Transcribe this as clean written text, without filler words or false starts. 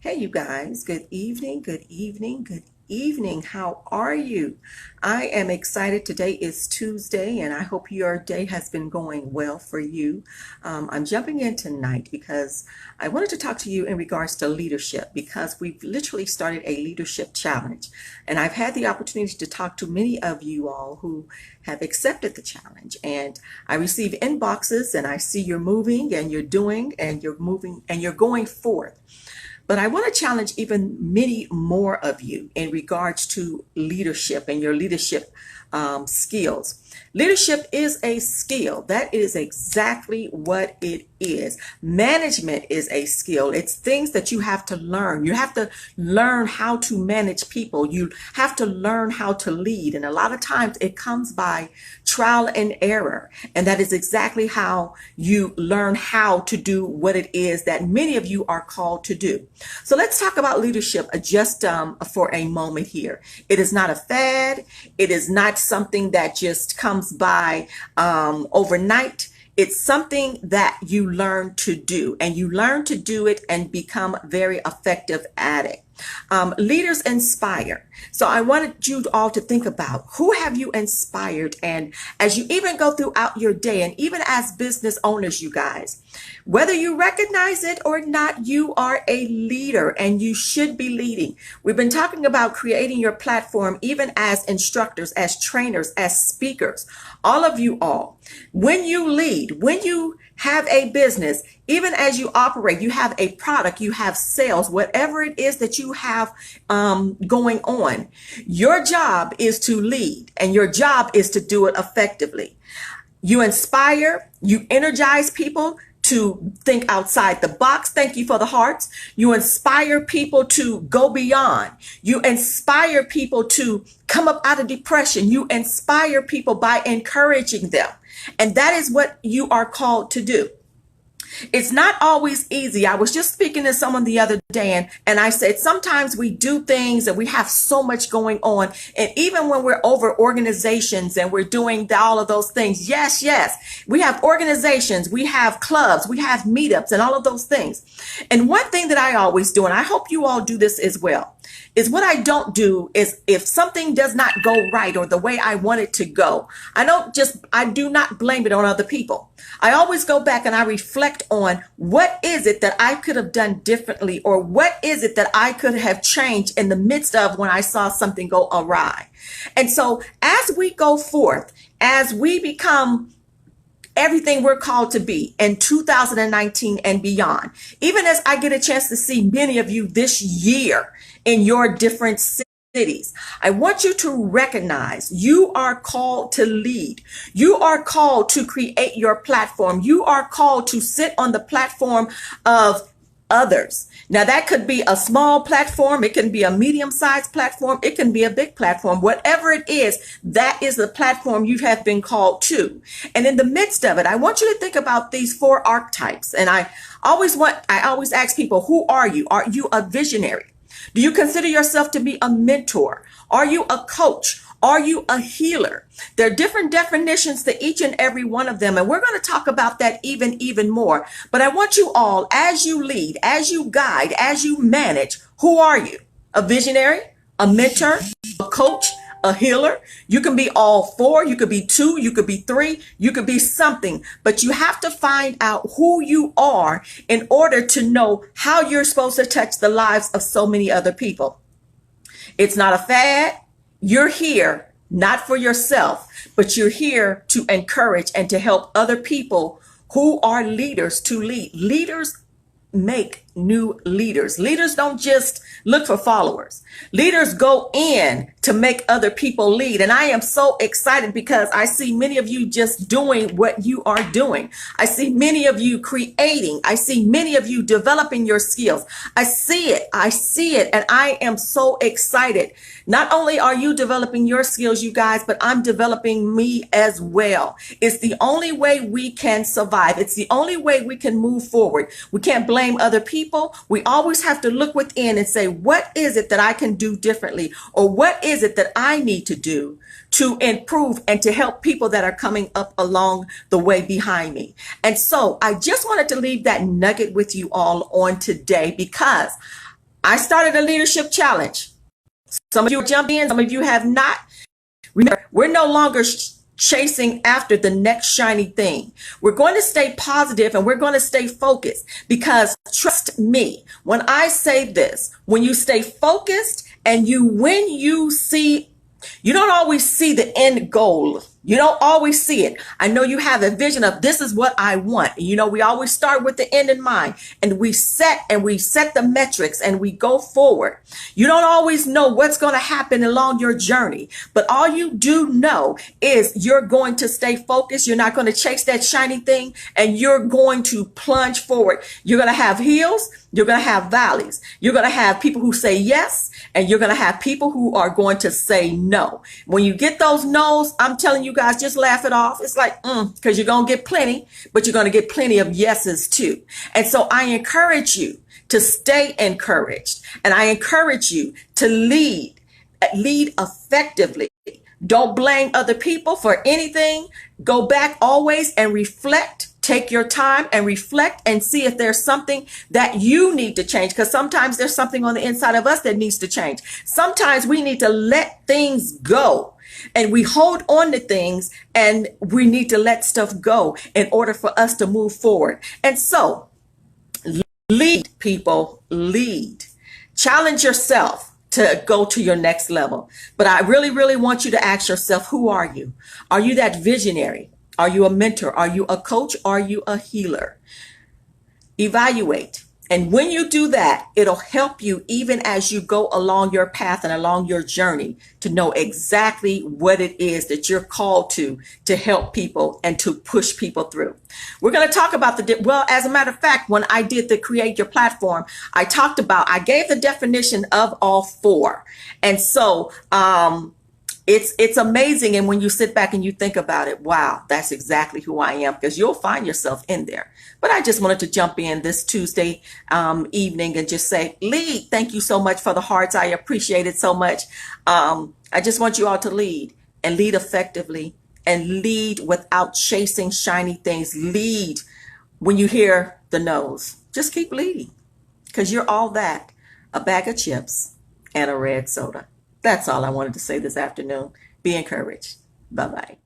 Hey, you guys, good evening, good evening, good evening. How are you? I am excited. Today is Tuesday, and I hope your day has been going well for you. I'm jumping in tonight because I wanted to talk to you in regards to leadership because we've literally started a leadership challenge. And I've had the opportunity to talk to many of you all who have accepted the challenge. And I receive inboxes, and I see you're moving and you're doing and you're moving and you're going forth. But I want to challenge even many more of you in regards to leadership and your leadership skills. Leadership is a skill. That is exactly what it is. Management is a skill. It's things that you have to learn. You have to learn how to manage people. You have to learn how to lead. And a lot of times it comes by trial and error. And that is exactly how you learn how to do what it is that many of you are called to do. So let's talk about leadership just for a moment here. It is not a fad. It is not something that just comes by overnight. It's something that you learn to do, and you learn to do it and become very effective at it. Leaders inspire. So I wanted you all to think about who have you inspired, and as you even go throughout your day, and even as business owners, you guys, whether you recognize it or not, you are a leader and you should be leading. We've been talking about creating your platform, even as instructors, as trainers, as speakers, all of you all. When you lead, when you have a business, even as you operate, you have a product, you have sales, whatever it is that you have going on, your job is to lead and your job is to do it effectively. You inspire, you energize people to think outside the box. Thank you for the hearts. You inspire people to go beyond. You inspire people to come up out of depression. You inspire people by encouraging them. And that is what you are called to do. It's not always easy. I was just speaking to someone the other day, and I said, sometimes we do things and we have so much going on. And even when we're over organizations and we're doing all of those things, yes, we have organizations, we have clubs, we have meetups and all of those things. And one thing that I always do, and I hope you all do this as well, is what I don't do is if something does not go right or the way I want it to go, I do not blame it on other people. I always go back and I reflect on what is it that I could have done differently, or what is it that I could have changed in the midst of when I saw something go awry. And so as we go forth, as we become everything we're called to be in 2019 and beyond, even as I get a chance to see many of you this year in your different cities, I want you to recognize you are called to lead. You are called to create your platform. You are called to sit on the platform of others. Now that could be a small platform. It can be a medium-sized platform. It can be a big platform. Whatever it is, that is the platform you have been called to. And in the midst of it, I want you to think about these 4 archetypes. And I always ask people, who are you? Are you a visionary? Do you consider yourself to be a mentor? Are you a coach? Are you a healer? There are different definitions to each and every one of them, and we're going to talk about that even more. But I want you all, as you lead, as you guide, as you manage, who are you? A visionary, a mentor, a coach, a healer? You can be all 4, you could be 2, you could be 3, you could be something, but you have to find out who you are in order to know how you're supposed to touch the lives of so many other people. It's not a fad. You're here not for yourself, but you're here to encourage and to help other people who are leaders to lead. Leaders make new leaders. Leaders don't just look for followers. Leaders go in to make other people lead. And I am so excited because I see many of you just doing what you are doing. I see many of you creating. I see many of you developing your skills. I see it. And I am so excited. Not only are you developing your skills, you guys, but I'm developing me as well. It's the only way we can survive. It's the only way we can move forward. We can't blame other people. We always have to look within and say, what is it that I can do differently? Or what is it that I need to do to improve and to help people that are coming up along the way behind me? And so I just wanted to leave that nugget with you all on today, because I started a leadership challenge. Some of you jumped in, some of you have not. Remember, we're no longer chasing after the next shiny thing. We're going to stay positive and we're going to stay focused, because trust me, when I say this, when you stay focused and when you see, you don't always see the end goal. You don't always see it. I know you have a vision of, this is what I want. We always start with the end in mind, and we set the metrics and we go forward. You don't always know what's going to happen along your journey, but all you do know is you're going to stay focused. You're not going to chase that shiny thing, and you're going to plunge forward. You're going to have hills. You're going to have valleys. You're going to have people who say yes, and you're going to have people who are going to say no. When you get those no's, I'm telling you guys, just laugh it off. It's like, because you're going to get plenty, but you're going to get plenty of yeses too. And so I encourage you to stay encouraged, and I encourage you to lead effectively. Don't blame other people for anything. Go back always and reflect. Take your time and reflect and see if there's something that you need to change, because sometimes there's something on the inside of us that needs to change. Sometimes we need to let things go, and we hold on to things, and we need to let stuff go in order for us to move forward. And so lead, people, lead. Challenge yourself to go to your next level. But I really, really want you to ask yourself, who are you? Are you that visionary? Are you a mentor? Are you a coach? Are you a healer? Evaluate. And when you do that, it'll help you even as you go along your path and along your journey to know exactly what it is that you're called to help people and to push people through. We're going to talk about as a matter of fact, when I did the Create Your Platform, I gave the definition of all four. And so, it's amazing. And when you sit back and you think about it, wow, that's exactly who I am, because you'll find yourself in there. But I just wanted to jump in this Tuesday evening and just say, lead. Thank you so much for the hearts. I appreciate it so much. I just want you all to lead, and lead effectively, and lead without chasing shiny things. Lead when you hear the no's. Just keep leading, because you're all that, a bag of chips and a red soda. That's all I wanted to say this afternoon. Be encouraged. Bye-bye.